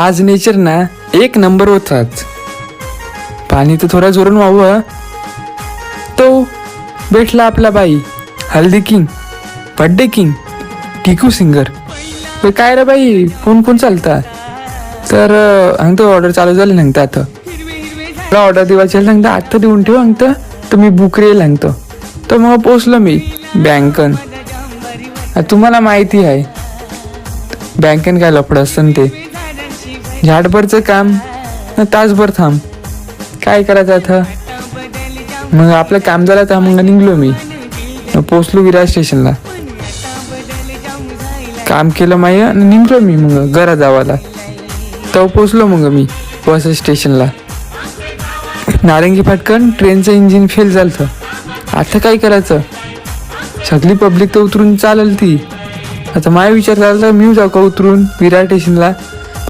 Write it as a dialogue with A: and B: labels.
A: आज नेचर ना एक नंबर होताच. पाणी तर थोड्या जोरून व्हावं. तो भेटला आपला बाई, हल्दी किंग, बर्थडे किंग, टिकू सिंगर. काय रे बाई, कोण कोण चालता? तर सांगतो ऑर्डर चालू झाली सांगता. आता ऑर्डर दिवायची सांगता, आता देऊन ठेव सांगतं. तर मी बुक रे सांगतो. तर मग पोचलो मी बँकन. तुम्हाला माहिती आहे बँकेन काय लफडं असतं ते. झाडभरचं काम तासभर थांब, काय करायचं आता. मग आपलं काम झालं तर मग निघलो मी. पोचलो विरार स्टेशनला, काम केलं माय आणि निघलो मी मग घरा जावाला. तेव्हा पोचलो मग मी बस स्टेशनला. नारंगी फाटकन ट्रेनचं इंजिन फेल झालं. आता काय करायचं, सगळी पब्लिक तर उतरून चालेल ती. आता माझा विचार झाला तर मी जाऊ का उतरून विरार स्टेशनला.